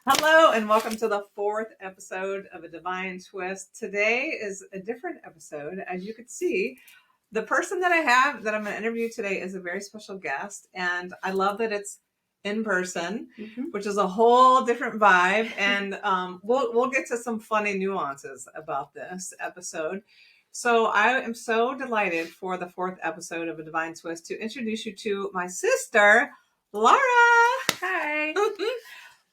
Hello and welcome to the fourth episode of A Divine Twist. Today is a different episode. As you can see, the person that I'm going to interview today is a very special guest, and I love that it's in person, which is a whole different vibe. And we'll get to some funny nuances about this episode. So I am so delighted for the fourth episode of A Divine Twist to introduce you to my sister, Lara. Hi.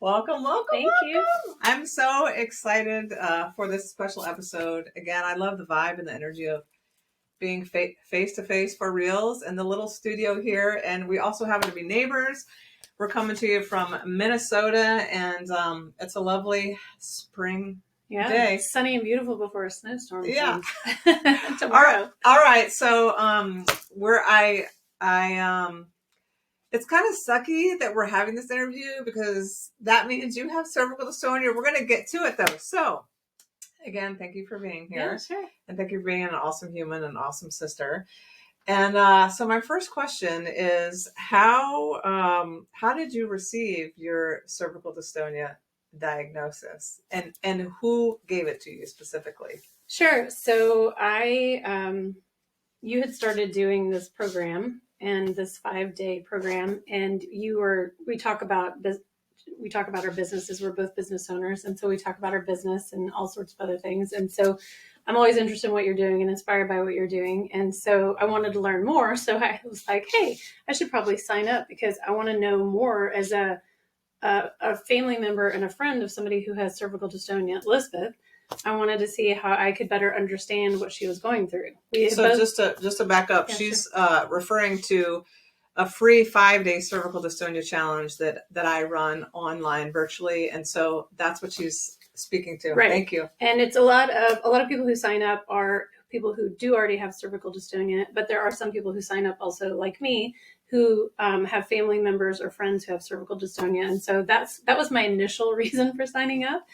Welcome. Thank you. I'm so excited for this special episode. Again, I love the vibe and the energy of being face to face for reals in the little studio here. And we also happen to be neighbors. We're coming to you from Minnesota, and it's a lovely spring day. Sunny and beautiful before a snowstorm. Yeah. Tomorrow. All right. So it's kind of sucky that we're having this interview because that means you have cervical dystonia. We're going to get to it though. So again, thank you for being here. Yeah, sure. And thank you for being an awesome human and awesome sister. And so my first question is how did you receive your cervical dystonia diagnosis, and who gave it to you specifically? Sure. So you had started doing this program and this 5-day program, and we talk about our businesses. We're both business owners, and so we talk about our business and all sorts of other things. And so I'm always interested in what you're doing and inspired by what you're doing. And so I wanted to learn more. So I was like, hey, I should probably sign up because I want to know more as a family member and a friend of somebody who has cervical dystonia, Lisbeth. I wanted to see how I could better understand what she was going through. Just to back up, yeah, she's referring to a free 5-day cervical dystonia challenge that I run online virtually, and so that's what she's speaking to. Right. Thank you. And it's a lot of people who sign up are people who do already have cervical dystonia, but there are some people who sign up also, like me, who have family members or friends who have cervical dystonia, and so that was my initial reason for signing up.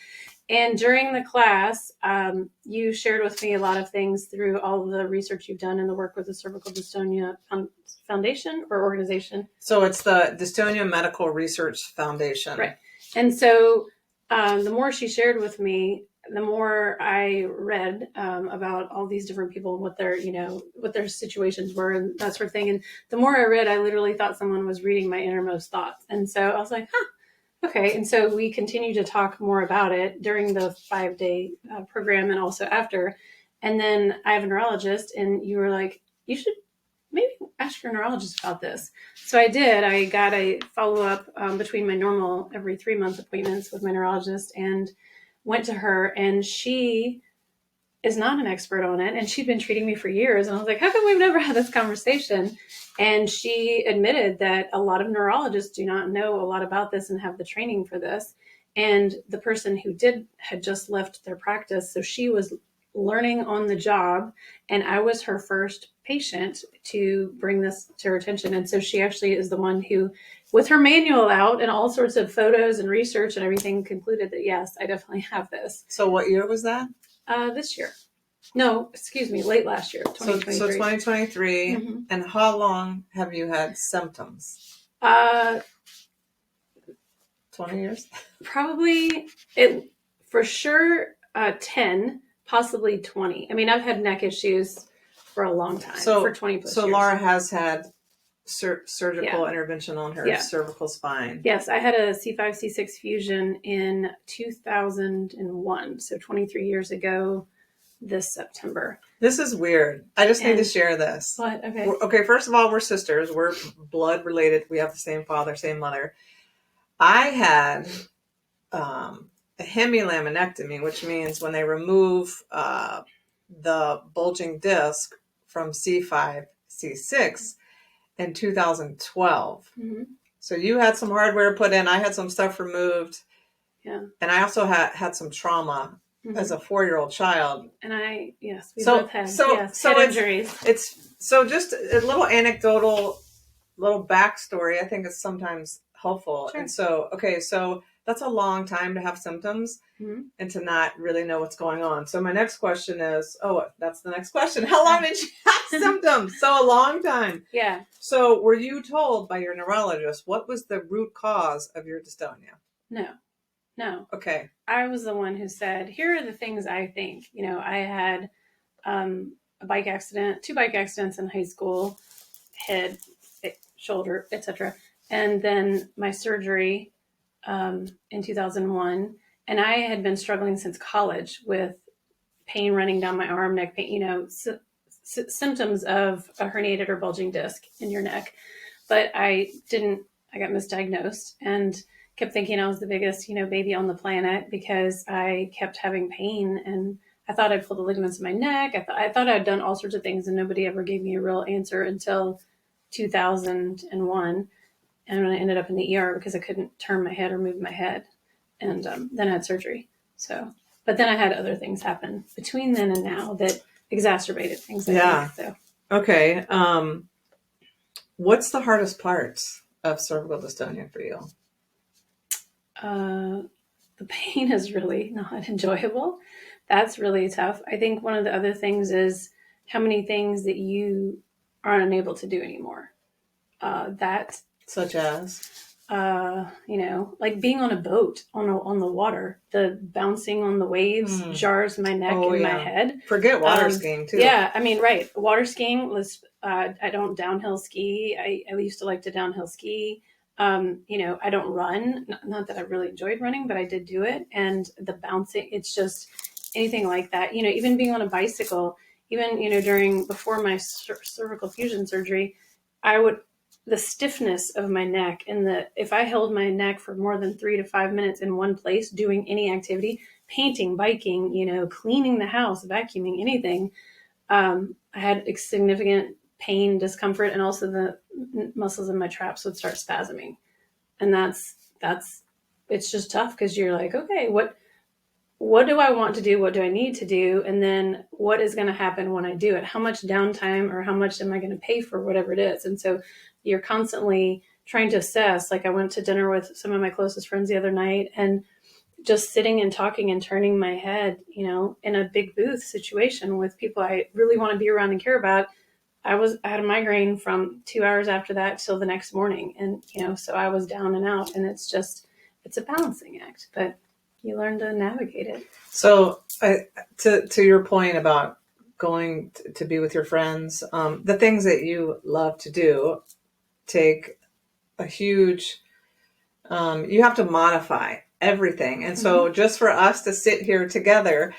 And during the class, you shared with me a lot of things through all of the research you've done and the work with the Cervical Dystonia Foundation or organization. So it's the Dystonia Medical Research Foundation. Right. And so the more she shared with me, the more I read about all these different people and what their situations were and that sort of thing. And the more I read, I literally thought someone was reading my innermost thoughts. And so I was like, okay. And so we continue to talk more about it during the 5-day program and also after. And then I have a neurologist, and you were like, you should maybe ask your neurologist about this. So I did. I got a follow-up between my normal every 3-month appointments with my neurologist and went to her, and she is not an expert on it. And she'd been treating me for years. And I was like, how come we've never had this conversation? And she admitted that a lot of neurologists do not know a lot about this and have the training for this. And the person who had just left their practice. So she was learning on the job, and I was her first patient to bring this to her attention. And so she actually is the one who, with her manual out and all sorts of photos and research and everything, concluded that, yes, I definitely have this. So what year was that? This year. No, excuse me, late last year, 2023. So 2023. Mm-hmm. And how long have you had symptoms? 20 years? Probably, for sure, 10, possibly 20. I mean, I've had neck issues for a long time, for 20 plus years. So Lara has had surgical intervention on her cervical spine. Yes, I had a C5, C6 fusion in 2001, so 23 years ago this September. This is weird. I just need to share this. What? Okay. Okay, first of all, we're sisters. We're blood related. We have the same father, same mother. I had a hemilaminectomy, which means when they remove the bulging disc from C5, C6 in 2012. Mm-hmm. So you had some hardware put in. I had some stuff removed. Yeah. And I also had some trauma as a 4-year-old child. And we both had head injuries. It's so just a little anecdotal, little backstory. I think is sometimes helpful. Sure. And so that's a long time to have symptoms and to not really know what's going on. So my next question is, that's the next question. How long did you have symptoms? So a long time. Yeah. So were you told by your neurologist what was the root cause of your dystonia? No. No. Okay. I was the one who said, here are the things I think. I had a bike accident, 2 bike accidents in high school, head, shoulder, etc. And then my surgery in 2001. And I had been struggling since college with pain running down my arm, neck pain, symptoms of a herniated or bulging disc in your neck. But I got misdiagnosed and kept thinking I was the biggest, baby on the planet because I kept having pain, and I thought I pulled the ligaments in my neck. I thought I'd done all sorts of things, and nobody ever gave me a real answer until 2001. And when I ended up in the ER because I couldn't turn my head or move my head, and then I had surgery. So, but then I had other things happen between then and now that exacerbated things. I think, so. Okay. What's the hardest part of cervical dystonia for you? The pain is really not enjoyable. That's really tough. I think one of the other things is how many things that you are unable to do anymore. Such as? Like being on a boat on the water, the bouncing on the waves jars my neck and my head. Forget water skiing too. Yeah, I mean, right. Water skiing was, I don't downhill ski. I used to like to downhill ski. I don't run, not that I really enjoyed running, but I did do it. And the bouncing, it's just anything like that, even being on a bicycle, even, before my cervical fusion surgery, the stiffness of my neck and if I held my neck for more than 3 to 5 minutes in one place, doing any activity, painting, biking, cleaning the house, vacuuming, anything, I had significant pain, discomfort, and also the muscles in my traps would start spasming. And it's just tough because you're like, okay, what do I want to do? What do I need to do? And then what is going to happen when I do it? How much downtime or how much am I going to pay for whatever it is? And so you're constantly trying to assess. Like I went to dinner with some of my closest friends the other night, and just sitting and talking and turning my head, in a big booth situation with people I really want to be around and care about. I had a migraine from 2 hours after that till the next morning. And, so I was down and out, and it's a balancing act, but you learn to navigate it. So to your point about going to be with your friends, the things that you love to do take a huge, you have to modify everything. And so just for us to sit here together,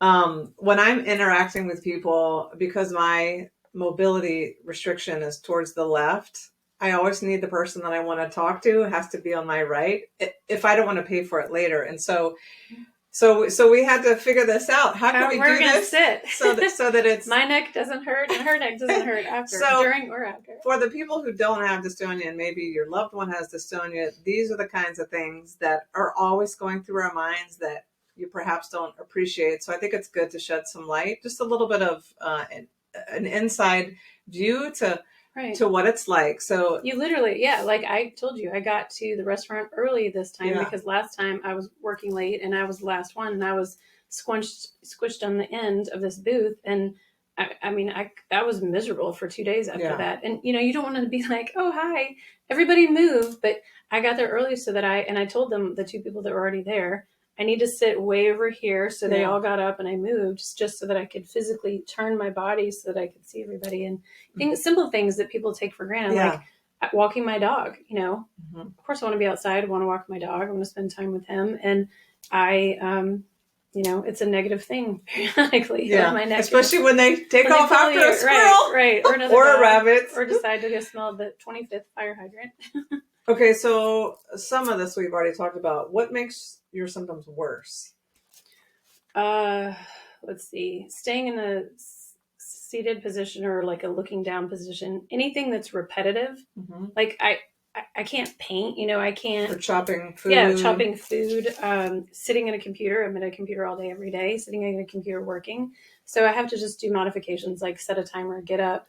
when I'm interacting with people, because my mobility restriction is towards the left, I always need the person that I want to talk to has to be on my right if I don't want to pay for it later. And so we had to figure this out. How can we do this sit so that it's my neck doesn't hurt and her neck doesn't hurt after, during or after. For the people who don't have dystonia, and maybe your loved one has dystonia, these are the kinds of things that are always going through our minds that you perhaps don't appreciate. So I think it's good to shed some light, just a little bit of an inside view to what it's like. So you literally, like I told you, I got to the restaurant early this time because last time I was working late and I was the last one, and I was squished on the end of this booth. And I was miserable for 2 days after that. And, you don't want to be like, oh, hi, everybody move. But I got there early so that I told them, the 2 people that were already there, I need to sit way over here. So they all got up and I moved just so that I could physically turn my body so that I could see everybody. And simple things that people take for granted, like walking my dog, Of course I want to be outside. I want to walk my dog. I want to spend time with him. And it's a negative thing periodically. Yeah, my neck especially when they take off after a squirrel. Right. Or another or dog, a rabbit. Or decide to go smell the 25th fire hydrant. Okay, so some of this we've already talked about. What makes your symptoms worse? Let's see. Staying in a seated position or like a looking down position. Anything that's repetitive. Like I can't paint. I can't. Or chopping food. Yeah, chopping food. Sitting at a computer. I'm at a computer all day, every day. Sitting at a computer working. So I have to just do modifications like set a timer, get up.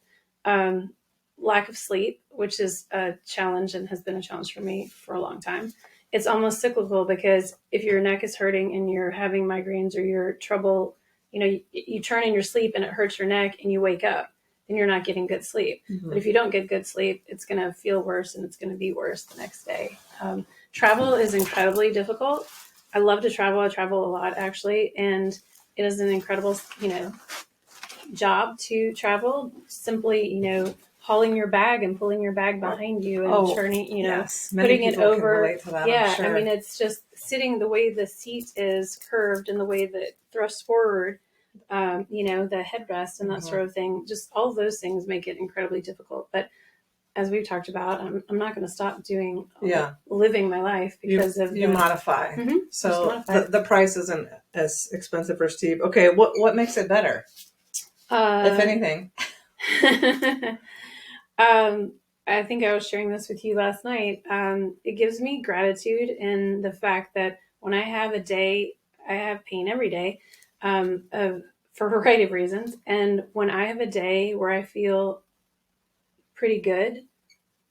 Lack of sleep, which is a challenge and has been a challenge for me for a long time. It's almost cyclical because if your neck is hurting and you're having migraines or you're trouble, you turn in your sleep and it hurts your neck and you wake up and you're not getting good sleep. But if you don't get good sleep, it's going to feel worse and it's going to be worse the next day. Travel is incredibly difficult. I love to travel. I travel a lot, actually, and it is an incredible, job to travel. Simply, hauling your bag and pulling your bag behind you and turning, yes, many putting it people can over. relate to that, I'm Yeah, sure. I mean, it's just sitting the way the seat is curved and the way that it thrusts forward. The headrest and that sort of thing. Just all of those things make it incredibly difficult. But as we've talked about, I'm not going to stop living my life because you modify. So modify. the price isn't as expensive or steep. Okay, what makes it better, if anything? I think I was sharing this with you last night. It gives me gratitude in the fact that when I have a day, I have pain every day, for a variety of reasons. And when I have a day where I feel pretty good,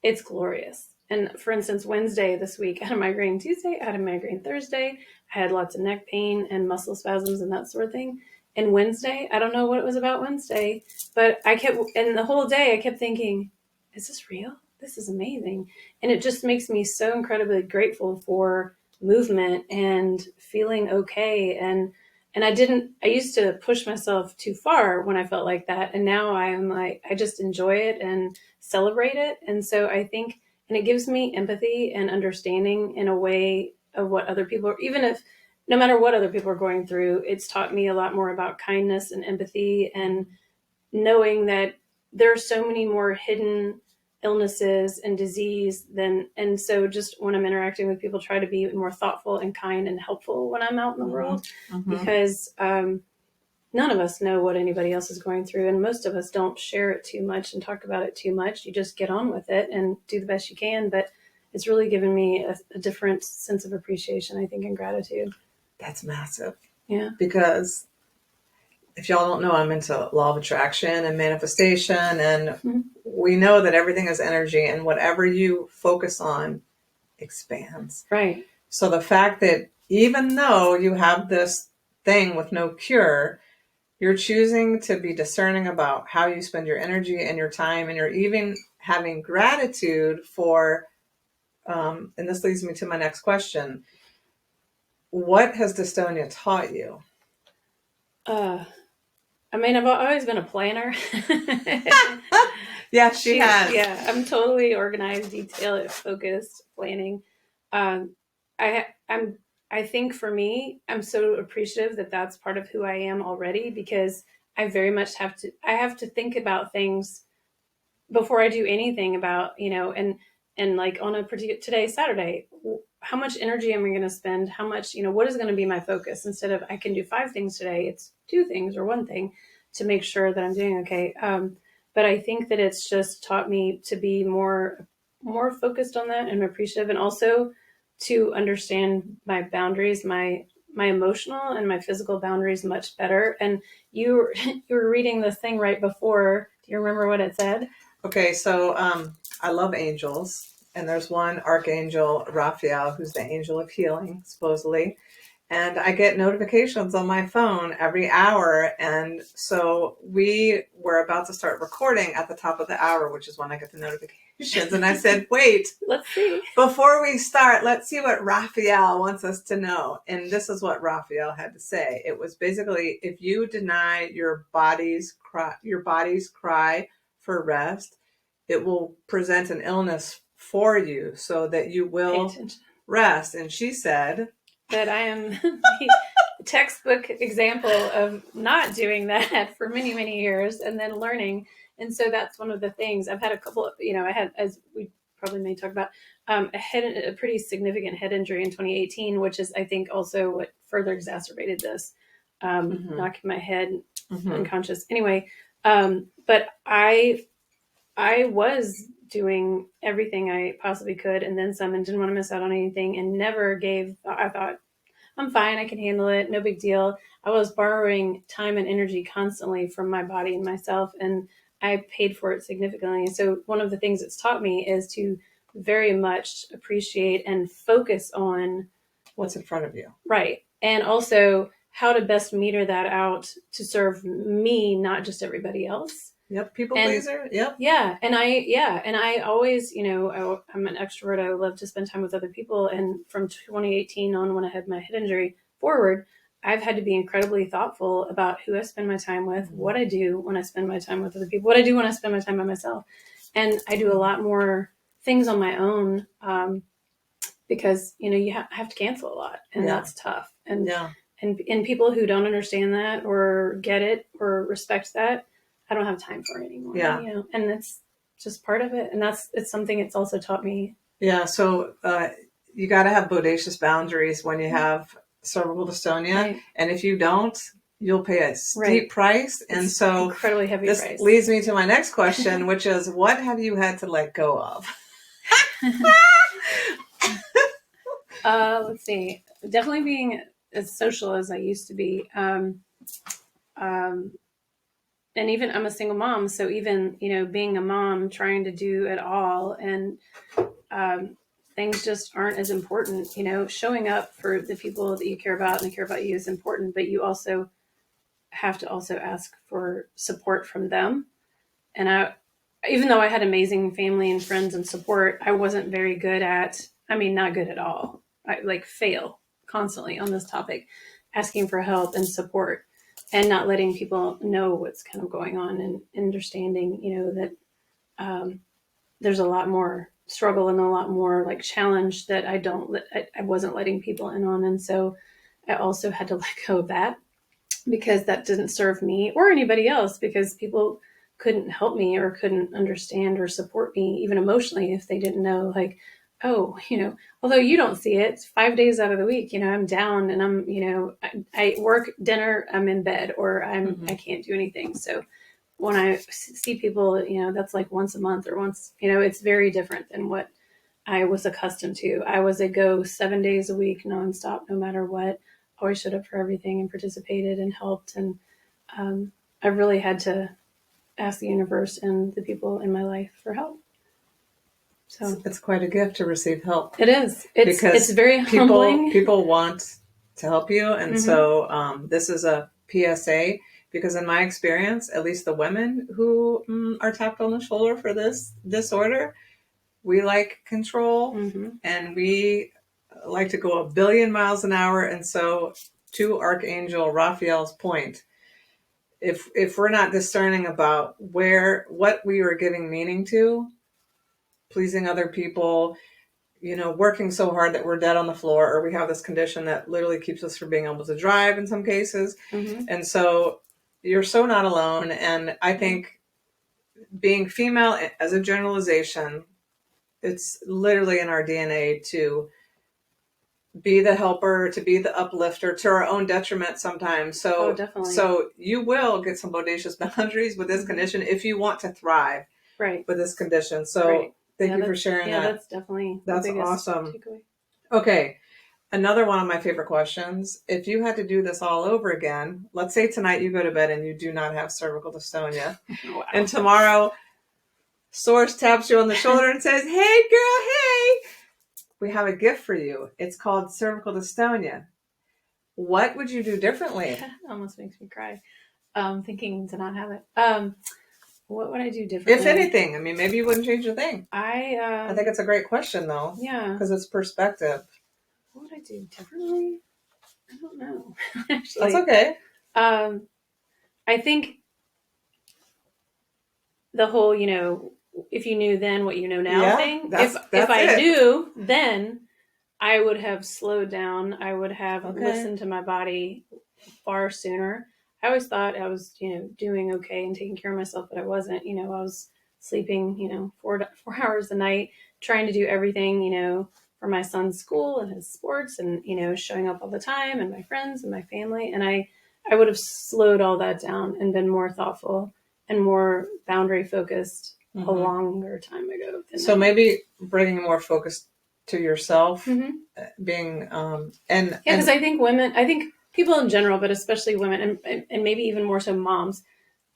it's glorious. And for instance, Wednesday this week, I had a migraine Tuesday, I had a migraine Thursday, I had lots of neck pain and muscle spasms and that sort of thing. And Wednesday, I don't know what it was about Wednesday, but and the whole day I kept thinking, is this real? This is amazing. And it just makes me so incredibly grateful for movement and feeling okay. And I used to push myself too far when I felt like that. And now I just enjoy it and celebrate it. And so I think, and it gives me empathy and understanding in a way of what other people are, even if no matter what other people are going through, it's taught me a lot more about kindness and empathy and knowing that there are so many more hidden illnesses and disease and so just when I'm interacting with people, try to be more thoughtful and kind and helpful when I'm out in the world, because none of us know what anybody else is going through, and most of us don't share it too much and talk about it too much. You just get on with it and do the best you can. But it's really given me a different sense of appreciation, I think, and gratitude. That's massive. Yeah. Because if y'all don't know, I'm into law of attraction and manifestation, and we know that everything is energy, and whatever you focus on expands. Right. So the fact that even though you have this thing with no cure, you're choosing to be discerning about how you spend your energy and your time, and you're even having gratitude for, and this leads me to my next question. What has dystonia taught you? I mean, I've always been a planner. Yeah, she has. Yeah, I'm totally organized, detail focused, planning. Um, I think for me, I'm so appreciative that that's part of who I am already, because I very much I have to think about things before I do anything about, and like on a particular, today, Saturday, how much energy am I going to spend? How much, what is going to be my focus? Instead of I can do 5 things today, it's 2 things or 1 thing to make sure that I'm doing okay. But I think that it's just taught me to be more focused on that and appreciative, and also to understand my boundaries, my emotional and my physical boundaries much better. And you were reading this thing right before. Do you remember what it said? Okay, so I love angels, and there's one archangel, Raphael, who's the angel of healing, supposedly. And I get notifications on my phone every hour. And so we were about to start recording at the top of the hour, which is when I get the notifications. And I said, wait, let's see. Before we start, let's see what Raphael wants us to know. And this is what Raphael had to say. It was basically, if you deny your body's cry for rest, it will present an illness for you so that you will rest. And she said that I am the textbook example of not doing that for many, many years and then learning. And so that's one of the things. I've had a couple of, I had, as we probably may talk about, a pretty significant head injury in 2018, which is, I think, also what further exacerbated this, knocking my head unconscious. Anyway, but I was doing everything I possibly could and then some, and didn't want to miss out on anything, and never I thought, I'm fine, I can handle it, no big deal. I was borrowing time and energy constantly from my body and myself, and I paid for it significantly. So one of the things it's taught me is to very much appreciate and focus on what's in front of you. Right. And also how to best meter that out to serve me, not just everybody else. Yep. People And pleaser. Yep. and I always, I'm an extrovert. I love to spend time with other people. And from 2018 on, when I had my head injury forward, I've had to be incredibly thoughtful about who I spend my time with, what I do when I spend my time with other people, what I do when I spend my time by myself. And I do a lot more things on my own, because, you have to cancel a lot, and that's tough. And, and people who don't understand that or get it or respect that, I don't have time for it anymore. Yeah. And it's just part of it. And it's something it's also taught me. Yeah. So you got to have bodacious boundaries when you have cervical dystonia. Right. And if you don't, you'll pay a steep price. And It's so incredibly heavy this price. leads me to my next question, which is, what have you had to let go of? Let's see. Definitely being as social as I used to be. And even I'm a single mom, so even being a mom, trying to do it all, and things just aren't as important. Showing up for the people that you care about and they care about you is important, but you also have to also ask for support from them. And even though I had amazing family and friends and support, I wasn't very good at. I mean, not good at all. I fail constantly on this topic, asking for help and support, and not letting people know what's kind of going on, and understanding, that there's a lot more struggle and a lot more challenge that I wasn't letting people in on. And so I also had to let go of that, because that didn't serve me or anybody else, because people couldn't help me or couldn't understand or support me even emotionally if they didn't know, although you don't see it 5 days out of the week, I'm down, and I work dinner, I'm in bed, or I can't do anything. So when I see people, that's like once a month or once, it's very different than what I was accustomed to. I was a go 7 days a week, nonstop, no matter what, always showed up for everything and participated and helped. And I really had to ask the universe and the people in my life for help. So it's quite a gift to receive help. It is. It's very humbling. People want to help you. And so this is a PSA, because in my experience, at least the women who are tapped on the shoulder for this disorder, we like control, and we like to go a billion miles an hour. And so, to Archangel Raphael's point, if we're not discerning about what we are giving meaning to, pleasing other people, working so hard that we're dead on the floor, or we have this condition that literally keeps us from being able to drive in some cases. And so you're so not alone. And I think being female, as a generalization, it's literally in our DNA to be the helper, to be the uplifter, to our own detriment sometimes. So, definitely. So you will get some bodacious boundaries with this condition if you want to thrive with this condition. So thank you for sharing that. That's definitely that's awesome. Takeaway. Okay. Another one of my favorite questions. If you had to do this all over again, let's say tonight you go to bed and you do not have cervical dystonia. Wow. And tomorrow Source taps you on the shoulder and says, "Hey girl, hey, we have a gift for you. It's called cervical dystonia." What would you do differently? It almost makes me cry. Thinking to not have it. What would I do differently? If anything, I mean, maybe you wouldn't change a thing. I think it's a great question, though. Yeah. Because it's perspective. What would I do differently? I don't know. That's Actually, okay. I think the whole, if you knew then what you know now thing. If I knew then, I would have slowed down. I would have listened to my body far sooner. I always thought I was, doing okay and taking care of myself, but I wasn't. I was sleeping, 4 hours a night, trying to do everything, for my son's school and his sports, and, showing up all the time, and my friends and my family. And I would have slowed all that down and been more thoughtful and more boundary focused a longer time ago. So maybe bringing more focus to yourself, being, because I think people in general, but especially women, and maybe even more so moms,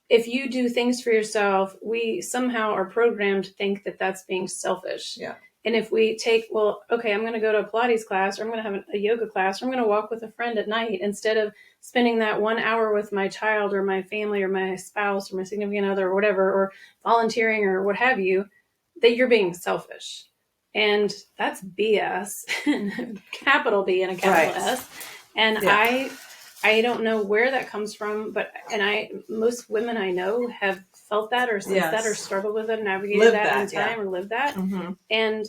if you do things for yourself, we somehow are programmed to think that that's being selfish. Yeah. And if we take, well, okay, I'm going to go to a Pilates class, or I'm going to have a yoga class, or I'm going to walk with a friend at night, instead of spending that 1 hour with my child or my family or my spouse or my significant other or whatever, or volunteering or what have you, that you're being selfish. And that's BS, capital B and a capital Right. S. And Yeah. I don't know where that comes from, but most women I know have felt that or sensed that or Yes. struggled with it and navigated Live that in that. Yeah. time or lived that. Mm-hmm. And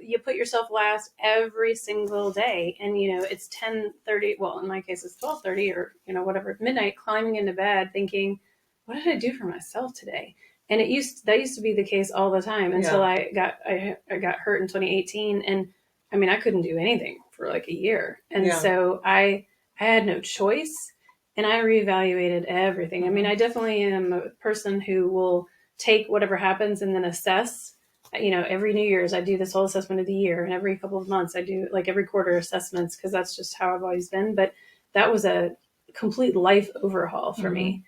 you put yourself last every single day, and it's 10:30, well, in my case it's 12:30, or whatever, midnight, climbing into bed thinking, what did I do for myself today? And that used to be the case all the time until Yeah. I got hurt in 2018. And I mean, I couldn't do anything for like a year. And Yeah. so I had no choice, and I reevaluated everything. I mean, I definitely am a person who will take whatever happens and then assess. Every New Year's I do this whole assessment of the year, and every couple of months I do like every quarter assessments, because that's just how I've always been. But that was a complete life overhaul for me.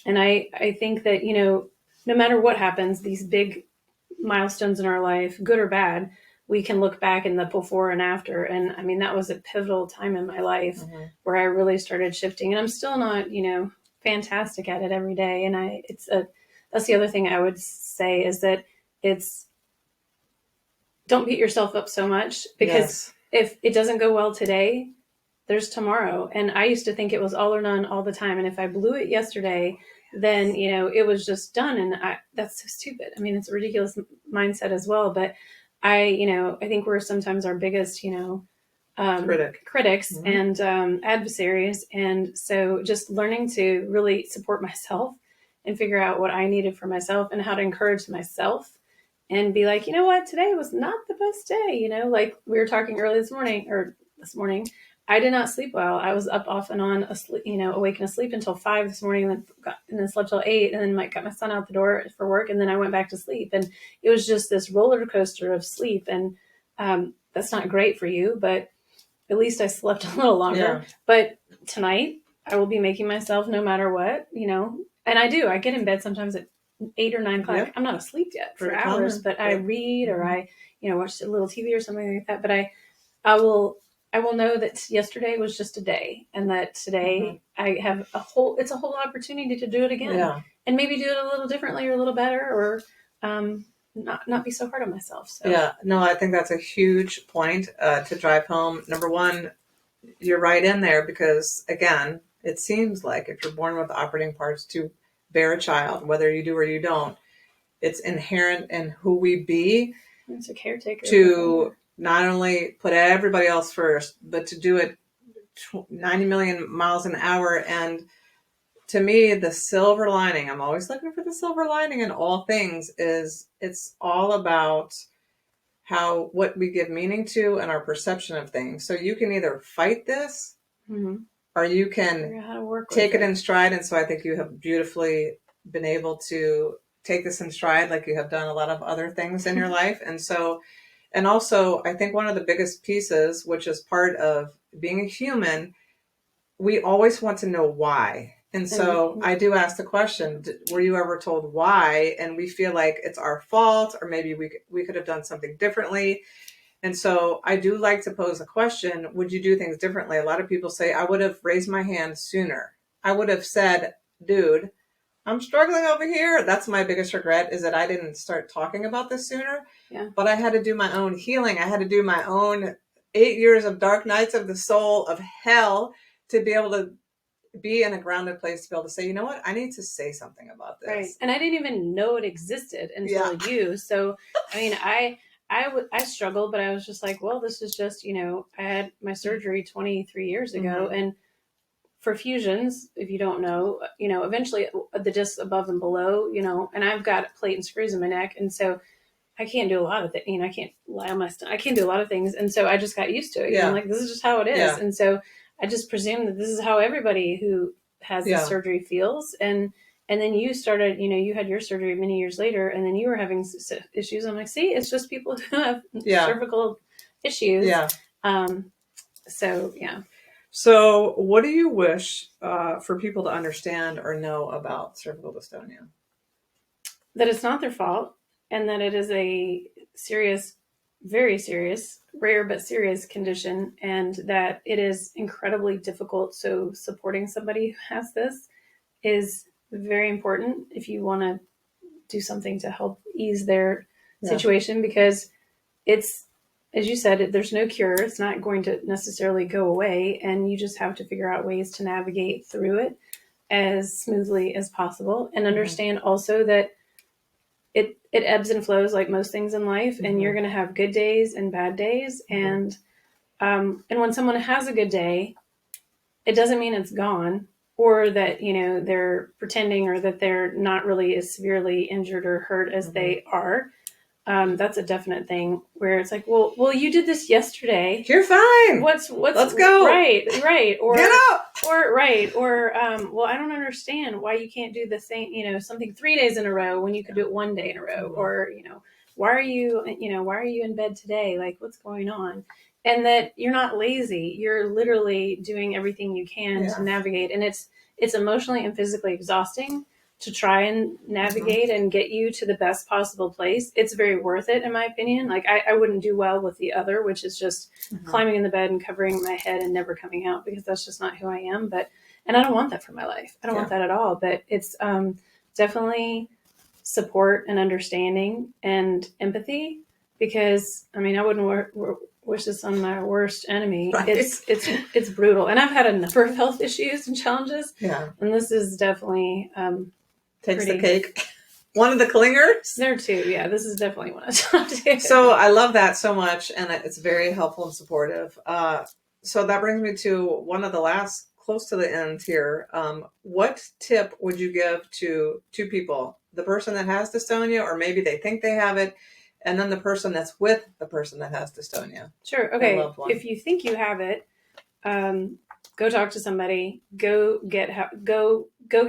And I think that, no matter what happens, these big milestones in our life, good or bad, we can look back in the before and after. And I mean, that was a pivotal time in my life where I really started shifting. And I'm still not, fantastic at it every day. And that's the other thing I would say, is that it's, don't beat yourself up so much, because if it doesn't go well today, there's tomorrow. And I used to think it was all or none all the time. And if I blew it yesterday, then, it was just done. And that's so stupid. I mean, it's a ridiculous mindset as well. But I think we're sometimes our biggest, critics and adversaries. And so just learning to really support myself and figure out what I needed for myself and how to encourage myself and be like, you know what, today was not the best day. Like we were talking early this morning, I did not sleep well. I was up off and on, asleep, awake and asleep until 5 this morning, and then slept till 8, and then got my son out the door for work, and then I went back to sleep. And it was just this roller coaster of sleep. And that's not great for you, but at least I slept a little longer. Yeah. But tonight I will be making myself, no matter what, and I do. I get in bed sometimes at 8 or 9 o'clock. Yep. I'm not asleep yet for hours, but I read or I, watch a little TV or something like that. But I will know that yesterday was just a day, and that today I have it's a whole opportunity to do it again, and maybe do it a little differently or a little better, or not be so hard on myself. So. Yeah, no, I think that's a huge point to drive home. Number one, you're right in there, because again, it seems like if you're born with operating parts to bear a child, whether you do or you don't, it's inherent in who we be. It's a caretaker to not only put everybody else first, but to do it 90 million miles an hour. And to me, the silver lining, I'm always looking for the silver lining in all things, is it's all about what we give meaning to and our perception of things. So you can either fight this or you can take it in stride. And so I think you have beautifully been able to take this in stride, like you have done a lot of other things in your life. And also, I think one of the biggest pieces, which is part of being a human, we always want to know why. And so I do ask the question, were you ever told why? And we feel like it's our fault, or maybe we could have done something differently. And so I do like to pose a question, would you do things differently? A lot of people say, I would have raised my hand sooner. I would have said, dude, I'm struggling over here. That's my biggest regret, is that I didn't start talking about this sooner. Yeah. But I had to do my own healing. I had to do my own 8 years of dark nights of the soul of hell to be able to be in a grounded place, to be able to say, you know what, I need to say something about this. Right. And I didn't even know it existed until you. So, I mean, I struggled, but I was just like, well, this is just, I had my surgery 23 years ago. And for fusions, if you don't know, eventually the discs above and below, and I've got a plate and screws in my neck. And so I can't do a lot of things. I can't lie on my stomach. I can't do a lot of things. And so I just got used to it. I'm like, this is just how it is. Yeah. And so I just presume that this is how everybody who has this surgery feels. And then you started, you had your surgery many years later, and then you were having issues. I'm like, see, it's just people who have cervical issues. Yeah. So, yeah. So what do you wish for people to understand or know about cervical dystonia? That it's not their fault, and that it is a serious very serious, rare but serious condition, and that it is incredibly difficult. So supporting somebody who has this is very important if you want to do something to help ease their situation, because it's, as you said, there's no cure. It's not going to necessarily go away, and you just have to figure out ways to navigate through it as smoothly as possible, and understand also that it ebbs and flows like most things in life, and you're going to have good days and bad days, and when someone has a good day, it doesn't mean it's gone, or that they're pretending, or that they're not really as severely injured or hurt as they are. That's a definite thing where it's like, well, you did this yesterday. You're fine. Let's go. Right. Or get up. Or well, I don't understand why you can't do the same, something 3 days in a row when you could do it 1 day in a row. Or, why are you in bed today? Like, what's going on? And that you're not lazy. You're literally doing everything you can to navigate. And it's emotionally and physically exhausting to try and navigate and get you to the best possible place. It's very worth it, in my opinion. Like, I wouldn't do well with the other, which is just climbing in the bed and covering my head and never coming out, because that's just not who I am. And I don't want that for my life. I don't want that at all. But it's definitely support and understanding and empathy, because I wouldn't wish this on my worst enemy. Right. It's brutal. And I've had a number of health issues and challenges. Yeah. And this is definitely takes the cake. One of the clingers. There too. Yeah, this is definitely one of them. So I love that so much, and it's very helpful and supportive. So that brings me to one of the last, close to the end here. What tip would you give to two people? The person that has dystonia, or maybe they think they have it, and then the person that's with the person that has dystonia. Sure. Okay. If you think you have it, go talk to somebody. Go get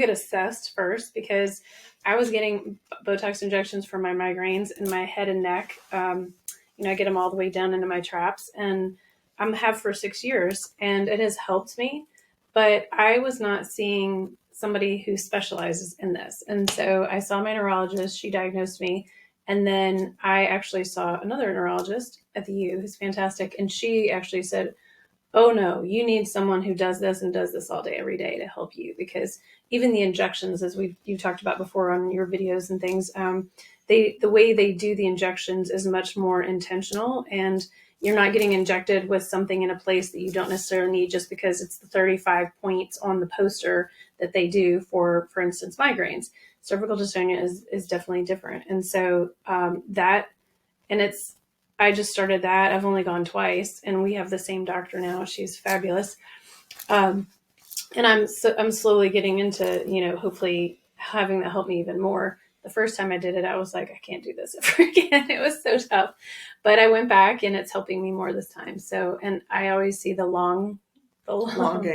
assessed first, because I was getting Botox injections for my migraines in my head and neck. I get them all the way down into my traps, and I have for 6 years, and it has helped me. But I was not seeing somebody who specializes in this, and so I saw my neurologist. She diagnosed me. And then I actually saw another neurologist at the U who's fantastic. And she actually said, oh no, you need someone who does this and does this all day, every day to help you. Because even the injections, as you talked about before on your videos and things, the way they do the injections is much more intentional, and you're not getting injected with something in a place that you don't necessarily need just because it's the 35 points on the poster that they do for instance, migraines. Cervical dystonia is definitely different. And so I just started that. I've only gone twice, and we have the same doctor now. She's fabulous. And I'm slowly getting into, hopefully having that help me even more. The first time I did it, I was like, I can't do this ever again. It was so tough, but I went back, and it's helping me more this time. So, and I always see the long game.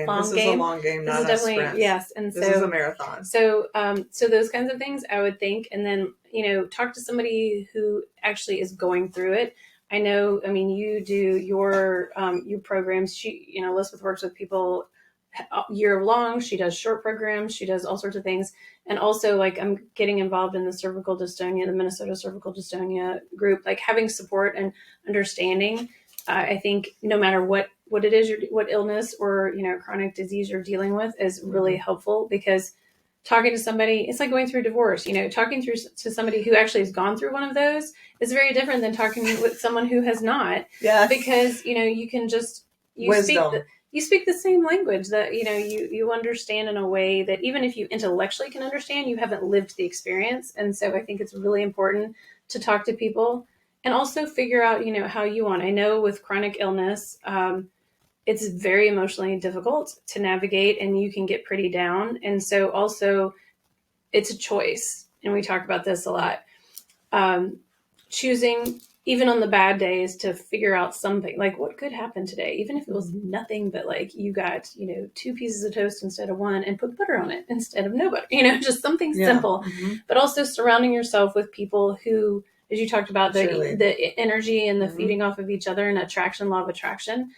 This is a long game, not a sprint. Yes, and this is a marathon. So those kinds of things I would think, and then talk to somebody who actually is going through it. I know. I mean, you do your programs. Lisbeth works with people year long. She does short programs. She does all sorts of things, and also like I'm getting involved in the Cervical Dystonia, the Minnesota Cervical Dystonia group. Like having support and understanding. I think no matter what it is, what illness or chronic disease you're dealing with is really helpful, because talking to somebody, it's like going through a divorce. Talking to somebody who actually has gone through one of those is very different than talking with someone who has not. Yeah, because you can just speak the same language that you understand in a way that even if you intellectually can understand, you haven't lived the experience. And so I think it's really important to talk to people. And also figure out, how you want. I know with chronic illness, it's very emotionally difficult to navigate, and you can get pretty down. And so also it's a choice. And we talk about this a lot. Choosing, even on the bad days, to figure out something like what could happen today, even if it was nothing, but like you got, 2 pieces of toast instead of 1 and put butter on it instead of no butter, just something simple, but also surrounding yourself with people who, as you talked about, the energy and the feeding off of each other and law of attraction,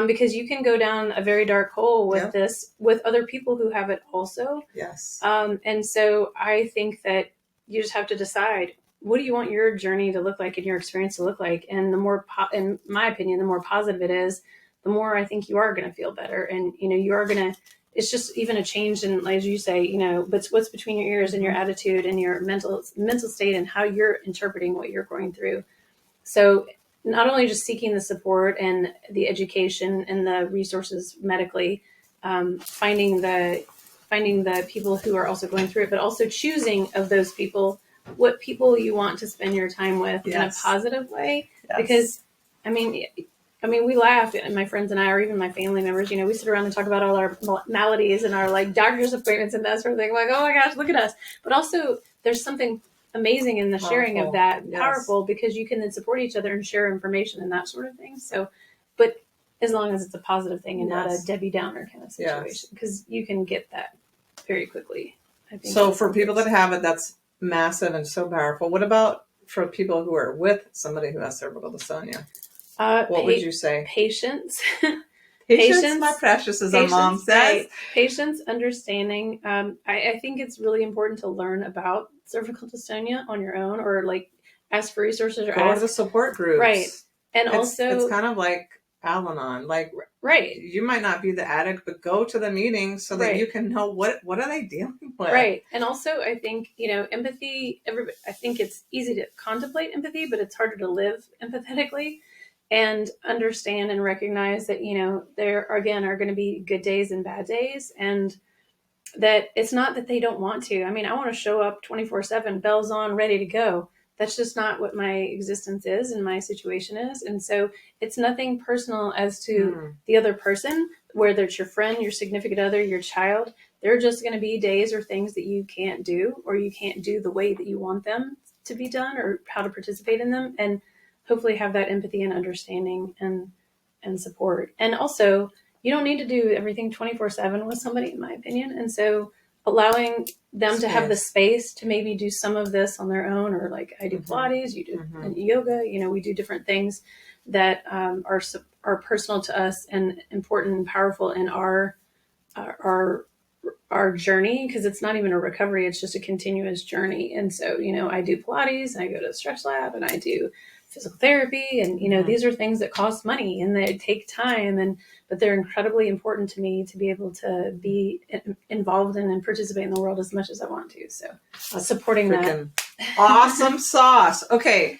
because you can go down a very dark hole with this, with other people who have it also. Yes. And so I think that you just have to decide what do you want your journey to look like and your experience to look like? And the more, in my opinion, the more positive it is, the more I think you are going to feel better. And, you are going to, it's just even a change in, as you say, but what's between your ears and your attitude and your mental state and how you're interpreting what you're going through. So not only just seeking the support and the education and the resources medically, finding the people who are also going through it, but also choosing of those people, what people you want to spend your time with in a positive way. Yes. Because, I mean, we laugh, and my friends and I, or even my family members, we sit around and talk about all our maladies and our like doctor's appointments and that sort of thing. Like, oh my gosh, look at us. But also, there's something amazing in the sharing of that, powerful, because you can then support each other and share information and that sort of thing. So, but as long as it's a positive thing and not a Debbie Downer kind of situation, because you can get that very quickly. I think. So for people that have it, that's massive and so powerful. What about for people who are with somebody who has cervical dystonia? What would you say? Patience. Patience, my precious, as our mom says. Right. Patience, understanding. I think it's really important to learn about cervical dystonia on your own, or like ask for resources, or go to the support groups. Right. And it's kind of like Al-Anon. Like, right. You might not be the addict, but go to the meetings so that you can know what are they dealing with. Right. And also, I think, empathy, I think it's easy to contemplate empathy, but it's harder to live empathetically and understand and recognize that, there again are going to be good days and bad days, and that it's not that they don't want to. I mean, I want to show up 24/7, bells on, ready to go. That's just not what my existence is and my situation is. And so it's nothing personal as to the other person, whether it's your friend, your significant other, your child. There are just going to be days or things that you can't do, or you can't do the way that you want them to be done, or how to participate in them. And hopefully have that empathy and understanding and support. And also, you don't need to do everything 24/7 with somebody, in my opinion. And so allowing them to have the space to maybe do some of this on their own, or like I do Pilates, you do yoga, we do different things that are personal to us and important and powerful in our journey, because it's not even a recovery, it's just a continuous journey. And so, I do Pilates, and I go to a stretch lab, and I do physical therapy, and these are things that cost money and they take time, but they're incredibly important to me to be able to be involved in and participate in the world as much as I want to. So supporting that. Awesome sauce. Okay.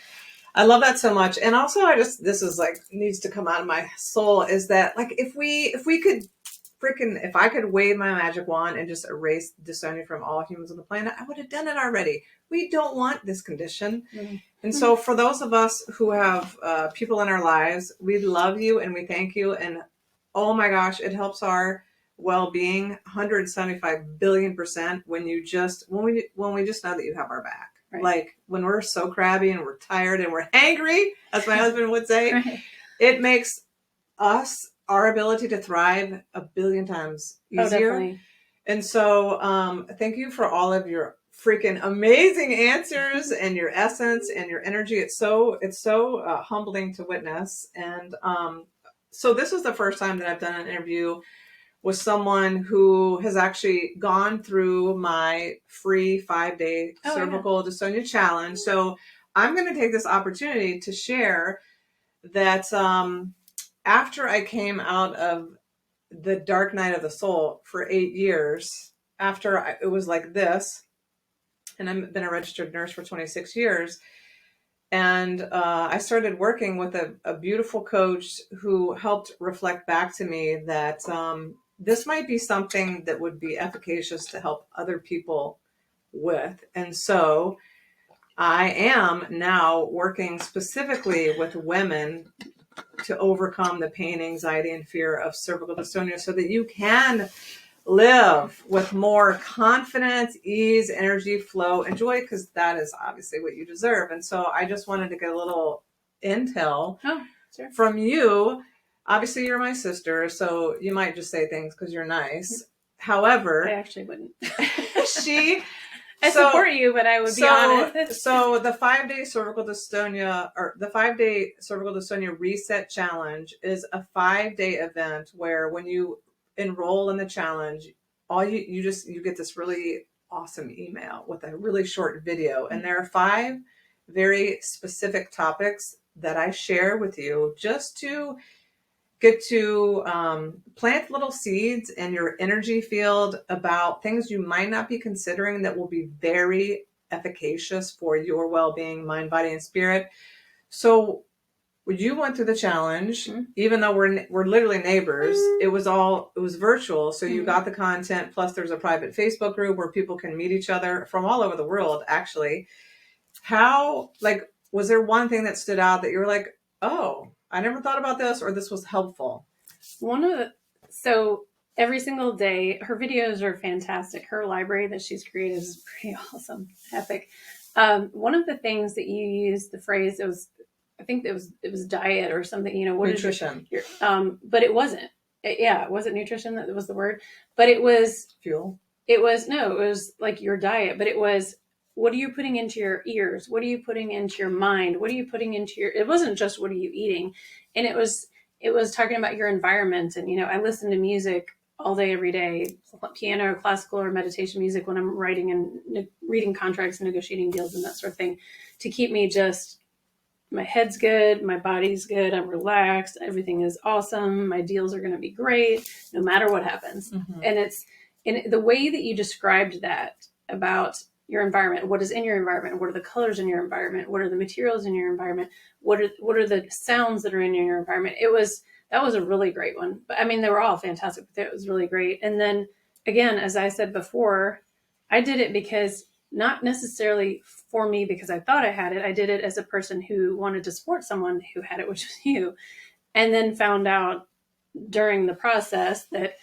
I love that so much. And also this is like needs to come out of my soul, is that like, if I could wave my magic wand and just erase dystonia from all humans on the planet, I would have done it already. We don't want this condition. And so for those of us who have people in our lives, we love you and we thank you. And oh my gosh, it helps our well-being 175 billion% when we just know that you have our back. Right. Like when we're so crabby and we're tired and we're angry, as my husband would say, it makes our ability to thrive a billion times easier. Oh, and so thank you for all of your freaking amazing answers and your essence and your energy. It's so humbling to witness. And so this is the first time that I've done an interview with someone who has actually gone through my free 5-day cervical dystonia challenge. So I'm going to take this opportunity to share that after I came out of the dark night of the soul for 8 years, it was like this, and I've been a registered nurse for 26 years. And I started working with a beautiful coach who helped reflect back to me that this might be something that would be efficacious to help other people with. And so I am now working specifically with women to overcome the pain, anxiety, and fear of cervical dystonia so that you can live with more confidence, ease, energy, flow, and joy, because that is obviously what you deserve. And so I just wanted to get a little intel from you. Obviously, you're my sister, so you might just say things because you're nice. However, I actually wouldn't. I support you, but I would be honest. So the 5-day cervical dystonia, or the 5-day cervical dystonia reset challenge, is a 5-day event where when you enroll in the challenge, you get this really awesome email with a really short video, and there are 5 very specific topics that I share with you just to get to plant little seeds in your energy field about things you might not be considering that will be very efficacious for your well-being, mind, body, and spirit. So when you went through the challenge, even though we're literally neighbors, it was virtual. So you got the content. Plus there's a private Facebook group where people can meet each other from all over the world, actually. How, like, was there one thing that stood out that you were like, oh, I never thought about this, or this was helpful? So every single day, her videos are fantastic. Her library that she's created is pretty awesome, epic. One of the things that you used the phrase, I think it was diet or something. What nutrition? But it wasn't. It wasn't nutrition that was the word, but it was Fuel. It was like your diet, but it was, what are you putting into your ears? What are you putting into your mind? What are you putting into it wasn't just what are you eating? And it was talking about your environment. And, I listen to music all day, every day, piano, classical, or meditation music when I'm writing and reading contracts and negotiating deals and that sort of thing, to keep me just, my head's good, my body's good, I'm relaxed, everything is awesome, my deals are going to be great, no matter what happens. And the way that you described that about your environment, what is in your environment, what are the colors in your environment, what are the materials in your environment, what are the sounds that are in your environment, that was a really great one. But I mean, they were all fantastic, but it was really great. And then again, as I said before, I did it because, not necessarily for me because I thought I had it. I did it as a person who wanted to support someone who had it, which was you. And then found out during the process that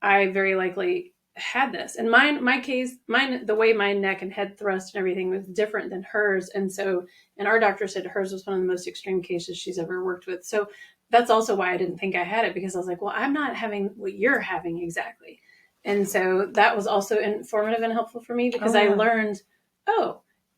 I very likely had this. And my case, the way my neck and head thrust and everything was different than hers. And our doctor said hers was one of the most extreme cases she's ever worked with. So that's also why I didn't think I had it, because I was like, well, I'm not having what you're having exactly. And so that was also informative and helpful for me, because I learned,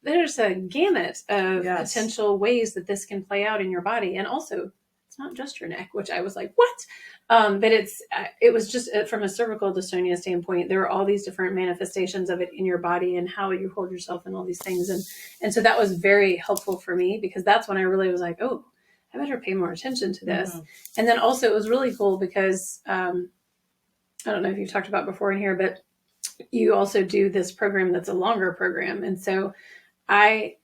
there's a gamut of potential ways that this can play out in your body. And also, it's not just your neck, which I was like, what? But it was just from a cervical dystonia standpoint, there were all these different manifestations of it in your body and how you hold yourself and all these things. And so that was very helpful for me, because that's when I really was like, oh, I better pay more attention to this. And then also it was really cool because, I don't know if you've talked about before in here, but you also do this program that's a longer program. And so I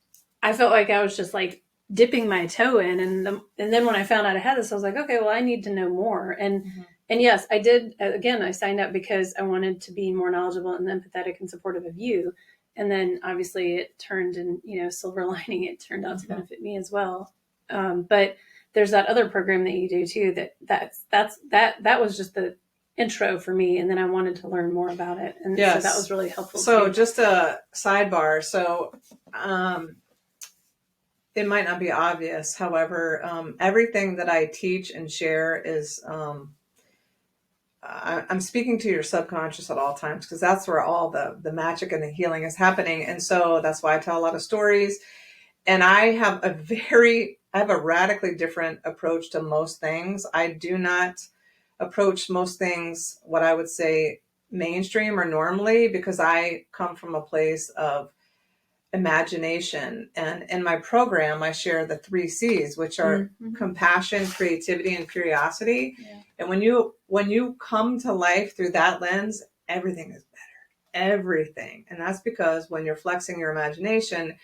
felt like I was just like dipping my toe in. And then when I found out I had this, I was like, okay, well, I need to know more. And yes, I did. Again, I signed up because I wanted to be more knowledgeable and empathetic and supportive of you. And then obviously it turned, and, silver lining, it turned out to benefit me as well. But there's that other program that you do too, that was just the intro for me, and then I wanted to learn more about it, and so that was really helpful. So just a sidebar, it might not be obvious, however, everything that I teach and share is I'm speaking to your subconscious at all times, because that's where all the magic and the healing is happening. And so that's why I tell a lot of stories. And I have a radically different approach to most things. I do not approach most things what I would say mainstream or normally, because I come from a place of imagination. And in my program, I share the 3 C's, which are compassion, creativity, and curiosity. And when you come to life through that lens, everything is better. Everything. And that's because when you're flexing your imagination,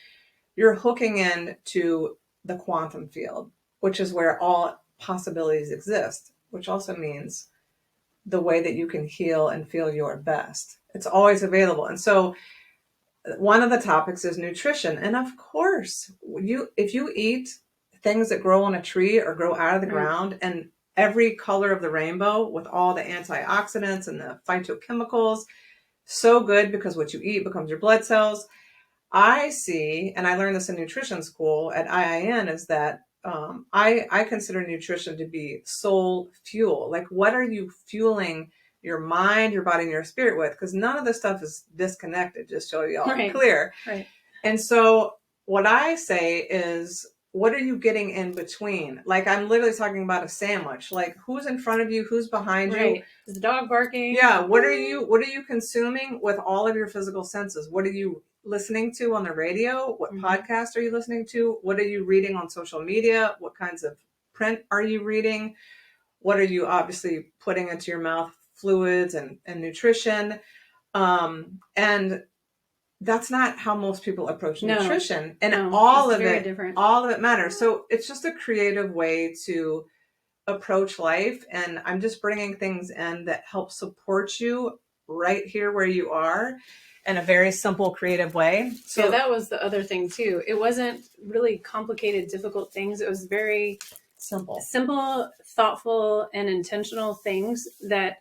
you're hooking into the quantum field, which is where all possibilities exist, which also means the way that you can heal and feel your best. It's always available. And so one of the topics is nutrition. And of course, if you eat things that grow on a tree or grow out of the ground, and every color of the rainbow with all the antioxidants and the phytochemicals, so good, because what you eat becomes your blood cells. I see, and I learned this in nutrition school at IIN, is that I consider nutrition to be soul fuel. Like, what are you fueling your mind, your body, and your spirit with? Because none of this stuff is disconnected, just so y'all are clear. Right. And so what I say is, what are you getting in between? Like, I'm literally talking about a sandwich. Like, who's in front of you? Who's behind you? Is the dog barking? Yeah. What are you consuming with all of your physical senses? What are you listening to on the radio? What Mhm. podcast are you listening to? What are you reading on social media? What kinds of print are you reading? What are you obviously putting into your mouth? Fluids and nutrition. And that's not how most people approach No, nutrition. And no, all it's of very it, different. all of it matters. So it's just a creative way to approach life. And I'm just bringing things in that help support you right here where you are in a very simple, creative way. So Yeah, that was the other thing too. It wasn't really complicated, difficult things. It was very simple. simple, thoughtful, and intentional things that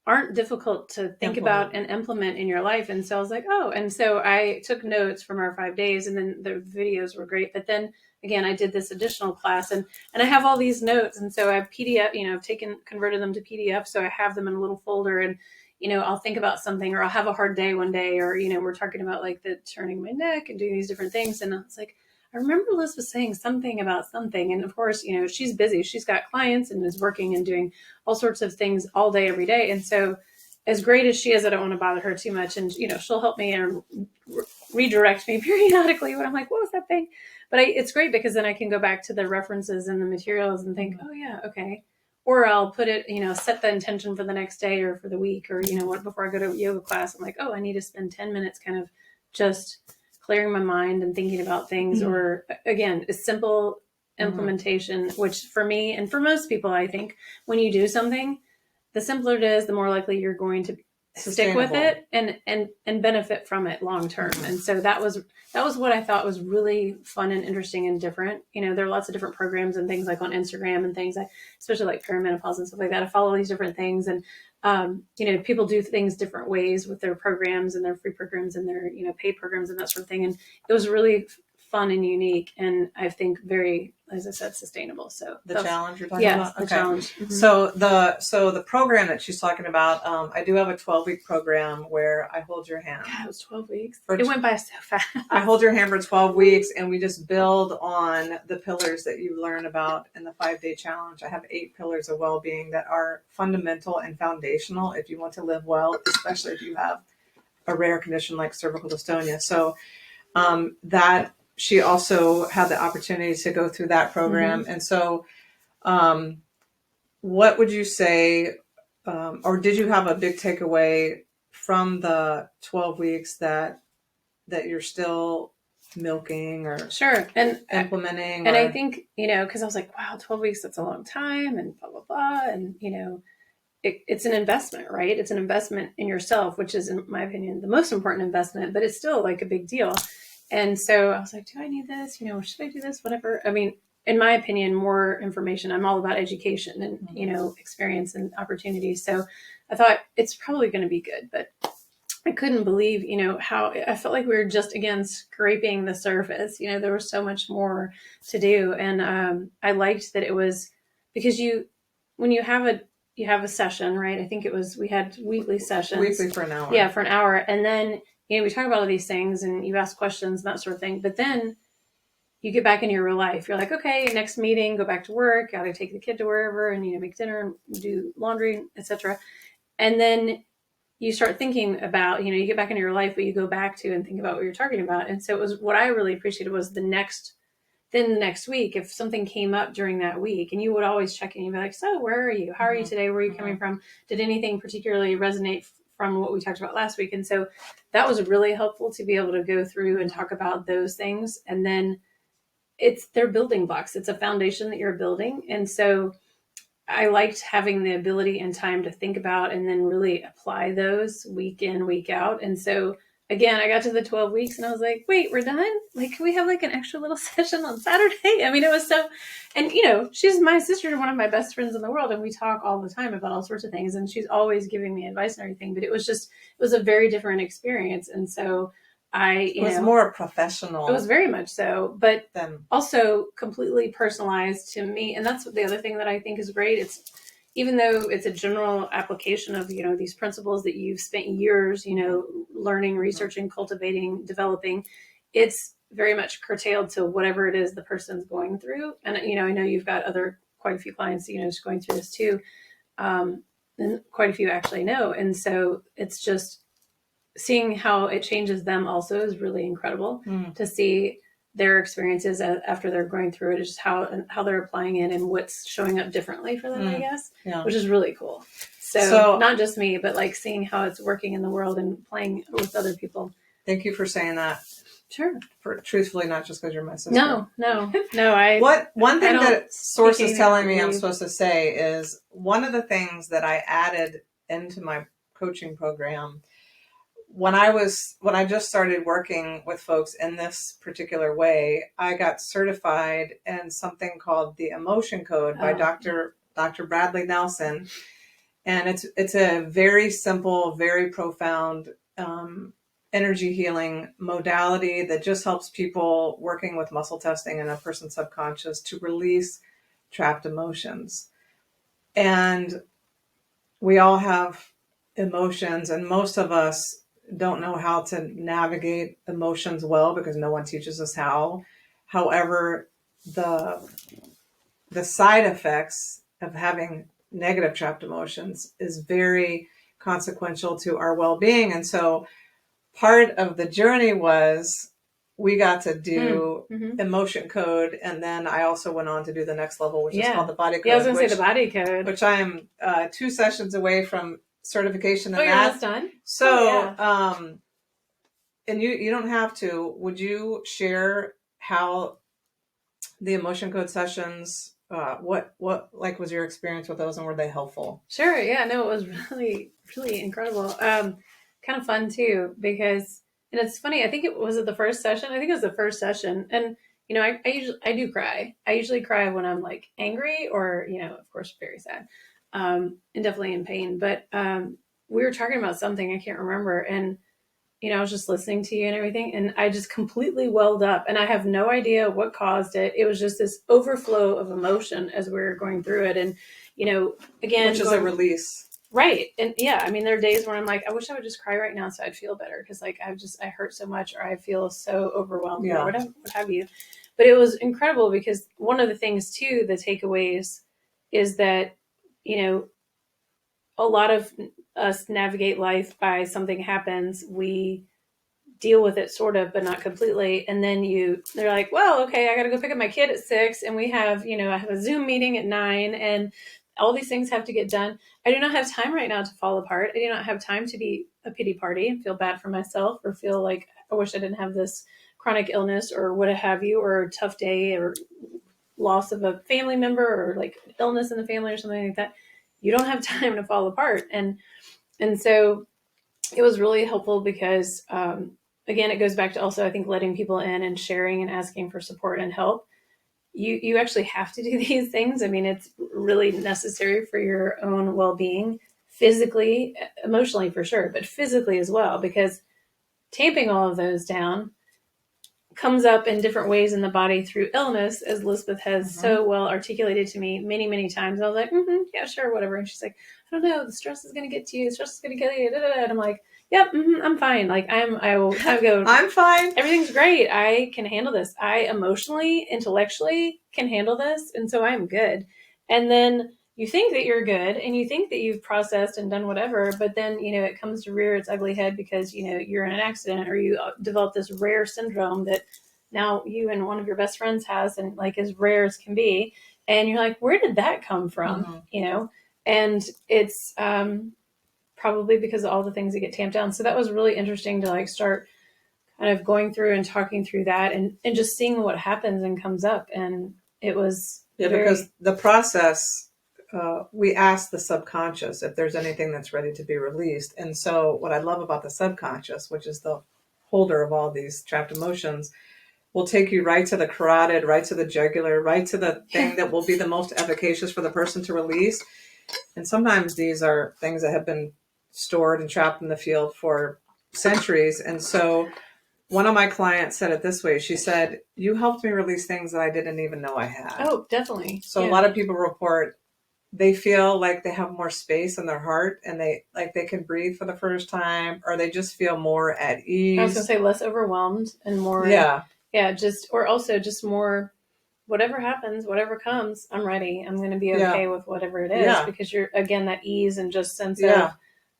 aren't difficult to think about and implement in your life. And so I was like, oh, and so I took notes from our 5 days, and then the videos were great. But then again, I did this additional class, and I have all these notes, and so I have PDF, I've converted them to PDF, so I have them in a little folder, and I'll think about something, or I'll have a hard day one day, or we're talking about like the turning my neck and doing these different things, and it's like, I remember Lisbeth saying something about something. And of course, she's busy. She's got clients and is working and doing all sorts of things all day, every day. And so, as great as she is, I don't want to bother her too much. And, she'll help me and redirect me periodically when I'm like, what was that thing? But it's great because then I can go back to the references and the materials and think, oh, yeah, okay. Or I'll put it, set the intention for the next day or for the week, or, before I go to yoga class, I'm like, oh, I need to spend 10 minutes kind of just clearing my mind and thinking about things. Or again, a simple implementation, which for me and for most people, I think when you do something, the simpler it is, the more likely you're going to stick with it and benefit from it long term. And so that was what I thought was really fun and interesting and different. There are lots of different programs and things like on Instagram and things, especially like perimenopause and stuff like that. I follow these different things, and people do things different ways with their programs and their free programs and their paid programs and that sort of thing. And it was really fun and unique, and I think very, as I said, sustainable. So the challenge you're talking about? Yes, the challenge. Mm-hmm. So the program that she's talking about, I do have a 12-week program where I hold your hand. God, it was 12 weeks. It went by so fast. I hold your hand for 12 weeks, and we just build on the pillars that you learn about in the 5-day challenge. I have 8 pillars of well-being that are fundamental and foundational if you want to live well, especially if you have a rare condition like cervical dystonia. So that she also had the opportunity to go through that program. And so what would you say, or did you have a big takeaway from the 12 weeks that you're still milking or sure and implementing? And I think, because I was like, wow, 12 weeks, that's a long time, and blah, blah, blah. And, it's an investment, right? It's an investment in yourself, which is, in my opinion, the most important investment, but it's still like a big deal. And so I was like, do I need this? Should I do this? Whatever. I mean, in my opinion, more information. I'm all about education and, experience and opportunities. So I thought it's probably going to be good, but I couldn't believe, how I felt like we were just, again, scraping the surface. There was so much more to do. And I liked that it was because when you have a session, right? I think we had weekly sessions. Weekly for an hour. Yeah, for an hour. And then, we talk about all these things and you ask questions and that sort of thing. But then you get back into your real life. You're like, okay, next meeting, go back to work, got to take the kid to wherever and, make dinner and do laundry, etc. And then you start thinking about, you get back into your life, but you go back to and think about what you're talking about. And so it was, what I really appreciated was the next week, if something came up during that week, and you would always check in, you'd be like, so where are you? How are you today? Where are you coming from? Did anything particularly resonate from what we talked about last week? And so that was really helpful to be able to go through and talk about those things. And then they're building blocks. It's a foundation that you're building. And so I liked having the ability and time to think about and then really apply those week in, week out. And so again, I got to the 12 weeks and I was like, wait, we're done? Like, can we have like an extra little session on Saturday? I mean, it was so, and she's my sister, one of my best friends in the world. And we talk all the time about all sorts of things. And she's always giving me advice and everything, but it was a very different experience. And so it was more professional. It was very much so, but also completely personalized to me. And that's the other thing that I think is great. It's, even though it's a general application of, these principles that you've spent years, learning, researching, cultivating, developing, it's very much curtailed to whatever it is the person's going through. And, I know you've got quite a few clients, just going through this too. And quite a few actually know. And so it's just, seeing how it changes them also is really incredible to see their experiences after they're going through it, just how they're applying it and what's showing up differently for them, I guess, which is really cool. So not just me, but like seeing how it's working in the world and playing with other people. Thank you for saying that. Sure. Truthfully, not just because you're my sister. No. One thing that source is telling me I'm supposed to say is one of the things that I added into my coaching program when I just started working with folks in this particular way, I got certified in something called the Emotion Code by Dr. Bradley Nelson. And it's a very simple, very profound energy healing modality that just helps people working with muscle testing and a person's subconscious to release trapped emotions. And we all have emotions, and most of us don't know how to navigate emotions well because no one teaches us how. However, the side effects of having negative trapped emotions is very consequential to our well-being. And so part of the journey was we got to do emotion code, and then I also went on to do the next level, which is called the body code. Yeah, I was going to say the body code. Which I am 2 sessions away from certification. You're almost done? So, and you don't have to. Would you share how the emotion code sessions, what like was your experience with those, and were they helpful? Sure. Yeah, no, it was really, really incredible. Kind of fun too, because, and it's funny, I think it was the first session. I think it was the first session. And, you know, I do cry. I usually cry when I'm like angry or, you know, of course, very sad, and definitely in pain. But we were talking about something, I can't remember. And, you know, I was just listening to you and everything, and I just completely welled up, and I have no idea what caused it. It was just this overflow of emotion as we were going through it. And, you know, again, which is a release. Right. And yeah, I mean, there are days where I'm like, I wish I would just cry right now so I'd feel better. Cause like, I hurt so much, or I feel so overwhelmed or whatever, what have you. But it was incredible because one of the things too, the takeaways is that, you know, a lot of us navigate life by something happens. We deal with it sort of, but not completely. And then they're like, well, okay, I got to go pick up my kid at 6, and we have, you know, I have a Zoom meeting at 9, and all these things have to get done. I do not have time right now to fall apart. I do not have time to be a pity party and feel bad for myself or feel like I wish I didn't have this chronic illness or what have you, or a tough day or loss of a family member or like illness in the family or something like that. You don't have time to fall apart. And so it was really helpful because, again, it goes back to also, I think, letting people in and sharing and asking for support and help. You actually have to do these things. I mean, it's really necessary for your own well-being, physically, emotionally for sure, but physically as well, because tamping all of those down comes up in different ways in the body through illness, as Lisbeth has so well articulated to me many, many times. I was like, yeah, sure, whatever. And she's like, I don't know, the stress is going to get to you. The stress is going to get you. And I'm like, yep, I'm fine. Like I go, I'm fine. Everything's great. I can handle this. I emotionally, intellectually can handle this. And so I'm good. And then you think that you're good and you think that you've processed and done whatever, but then, you know, it comes to rear its ugly head because, you know, you're in an accident or you develop this rare syndrome that now you and one of your best friends has, and like as rare as can be. And you're like, where did that come from? You know? And it's, probably because of all the things that get tamped down. So that was really interesting to like start kind of going through and talking through that and just seeing what happens and comes up. And it was because the process, we ask the subconscious if there's anything that's ready to be released. And so what I love about the subconscious, which is the holder of all these trapped emotions, will take you right to the carotid, right to the jugular, right to the thing that will be the most efficacious for the person to release. And sometimes these are things that have been stored and trapped in the field for centuries. And so one of my clients said it this way. She said, you helped me release things that I didn't even know I had. Oh, definitely. So a lot of people report they feel like they have more space in their heart and they can breathe for the first time, or they just feel more at ease. I was going to say less overwhelmed and more. Or also just more, whatever happens, whatever comes, I'm ready. I'm going to be okay with whatever it is because you're, again, that ease and just sense of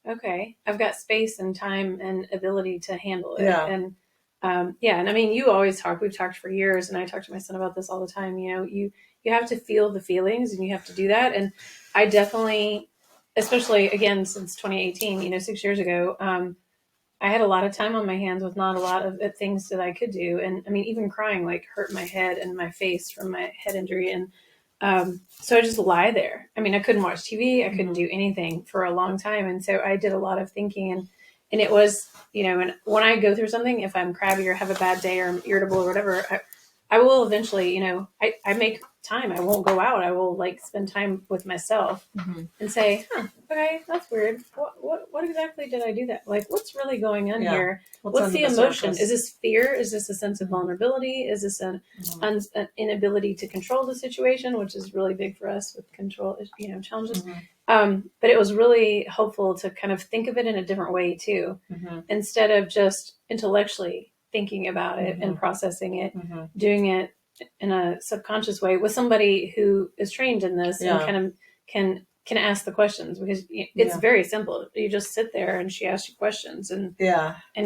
okay, I've got space and time and ability to handle it. Yeah. And yeah, and I mean, you always talk. We've talked for years, and I talk to my son about this all the time. You know, you have to feel the feelings, and you have to do that. And I definitely, especially again since 2018, you know, 6 years ago, I had a lot of time on my hands with not a lot of things that I could do. And I mean, even crying like hurt my head and my face from my head injury. And so I just lie there. I mean, I couldn't watch TV. I couldn't do anything for a long time. And so I did a lot of thinking, and it was, you know, and when I go through something, if I'm crabby or have a bad day or I'm irritable or whatever, I will eventually, you know, I make time. I won't go out. I will like spend time with myself and say, okay, that's weird. What exactly did I do that? Like, what's really going on here? What's the emotion? Is this fear? Is this a sense of vulnerability? Is this an inability to control the situation, which is really big for us with control, you know, challenges. But it was really helpful to kind of think of it in a different way too, instead of just intellectually thinking about it and processing it, doing it in a subconscious way with somebody who is trained in this and kind of can ask the questions, because it's very simple. You just sit there and she asks you questions and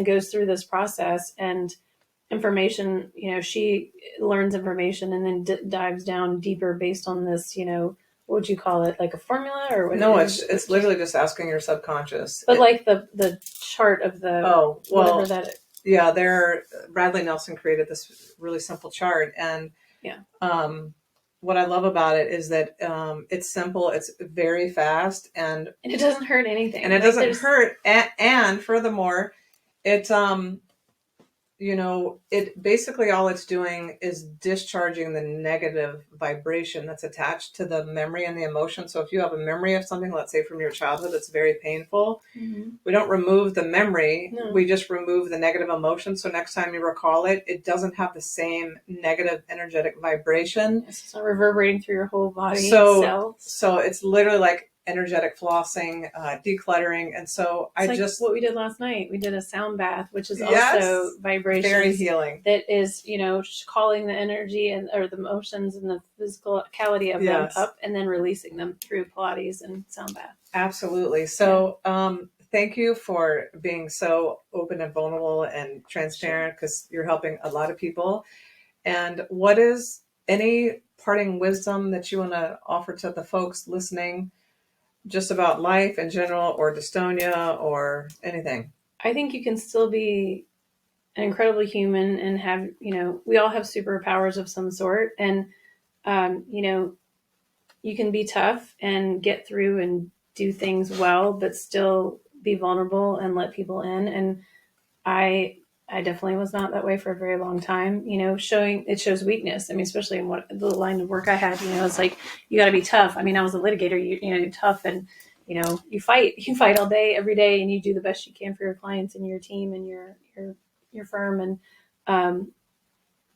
goes through this process, and information, you know, she learns information and then dives down deeper based on this, you know, what would you call it, like a formula or what? No, it's literally just asking your subconscious. But like the chart of the whatever that is. Yeah, Bradley Nelson created this really simple chart, and what I love about it is that it's simple, it's very fast, and it doesn't hurt anything. And it doesn't hurt, and furthermore, it you know, it basically all it's doing is discharging the negative vibration that's attached to the memory and the emotion. So if you have a memory of something, let's say from your childhood, that's very painful, we don't remove the memory. No. We just remove the negative emotion. So next time you recall it, it doesn't have the same negative energetic vibration. It's not reverberating through your whole body. So it's literally like energetic flossing, decluttering. And so it's what we did last night. We did a sound bath, which is also vibration, very healing. That is, you know, calling the energy or the emotions and the physicality of them up, and then releasing them through Pilates and sound bath. Absolutely. So, thank you for being so open and vulnerable and transparent, because you're helping a lot of people. And what is any parting wisdom that you want to offer to the folks listening, just about life in general, or dystonia, or anything? I think you can still be an incredibly human and have, you know, we all have superpowers of some sort. And, you know, you can be tough and get through and do things well, but still be vulnerable and let people in. And I definitely was not that way for a very long time. You know, it shows weakness. I mean, especially in the line of work I had, you know, it's like, you got to be tough. I mean, I was a litigator, you know, you're tough, and, you know, you fight all day, every day, and you do the best you can for your clients and your team and your firm. And,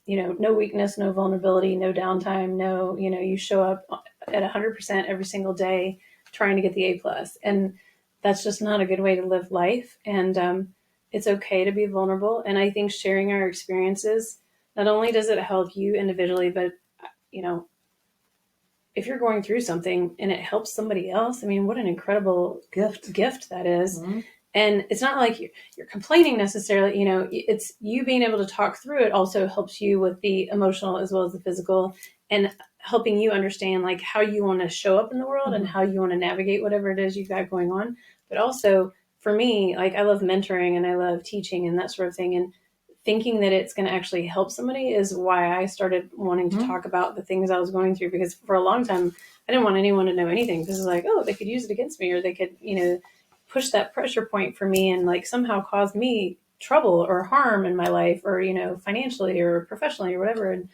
you know, no weakness, no vulnerability, no downtime, no, you know, you show up at 100% every single day trying to get the A+. And that's just not a good way to live life. And, it's okay to be vulnerable. And I think sharing our experiences, not only does it help you individually, but, you know, if you're going through something and it helps somebody else, I mean, what an incredible gift that is. And it's not like you're complaining necessarily, you know, it's you being able to talk through it also helps you with the emotional as well as the physical, and helping you understand like how you want to show up in the world and how you want to navigate whatever it is you've got going on. But also, for me, like, I love mentoring and I love teaching and that sort of thing. And thinking that it's going to actually help somebody is why I started wanting to talk about the things I was going through, because for a long time, I didn't want anyone to know anything, because it's like, oh, they could use it against me, or they could, you know, push that pressure point for me and like somehow cause me trouble or harm in my life, or, you know, financially or professionally or whatever. And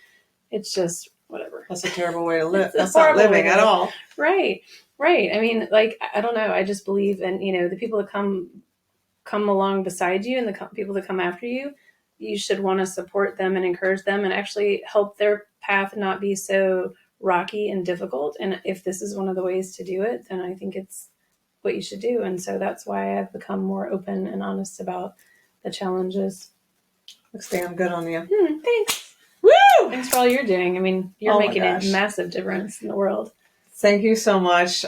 it's just whatever. That's a terrible way to live. That's not living at all. Right. I mean, like, I don't know. I just believe in, you know, the people that come along beside you and the people that come after you, you should want to support them and encourage them and actually help their path not be so rocky and difficult. And if this is one of the ways to do it, then I think it's what you should do. And so that's why I've become more open and honest about the challenges. Looks damn good on you. Thanks. Woo! Thanks for all you're doing. I mean, you're making a massive difference in the world. Thank you so much.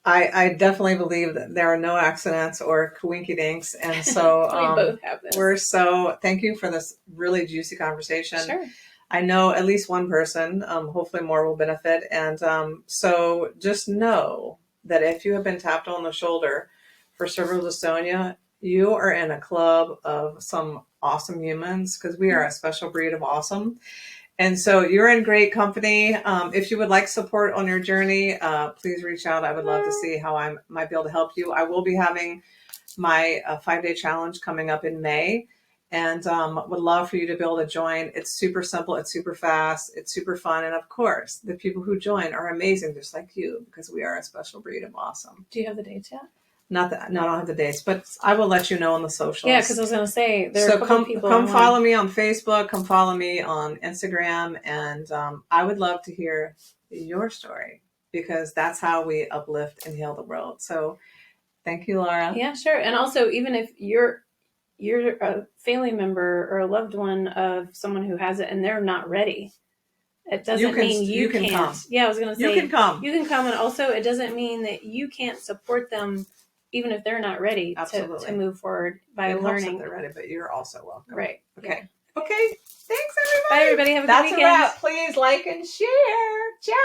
I definitely believe that there are no accidents or coinkydinks. And so We both have this. thank you for this really juicy conversation. Sure. I know at least one person, hopefully more will benefit. And so just know that if you have been tapped on the shoulder for cervical dystonia, you are in a club of some awesome humans, because we are a special breed of awesome. And so you're in great company. If you would like support on your journey, please reach out. I would love to see how I might be able to help you. I will be having my 5-day challenge coming up in May, and would love for you to be able to join. It's super simple. It's super fast. It's super fun. And of course, the people who join are amazing, just like you, because we are a special breed of awesome. Do you have the dates yet? No, I don't have the dates, but I will let you know on the socials. Yeah, because I was going to say, there are a couple people. Come follow me on Facebook, come follow me on Instagram, and I would love to hear your story, because that's how we uplift and heal the world. So thank you, Lara. Yeah, sure. And also, even if you're a family member or a loved one of someone who has it and they're not ready, it doesn't mean you can't. Come. Yeah, I was going to say, you can come. You can come, and also it doesn't mean that you can't support them even if they're not ready to move forward by learning. They're ready, but you're also welcome. Right. Okay. Yeah. Okay. Thanks, everybody. Bye, everybody. Have a good weekend. That's a wrap. Please like and share. Ciao.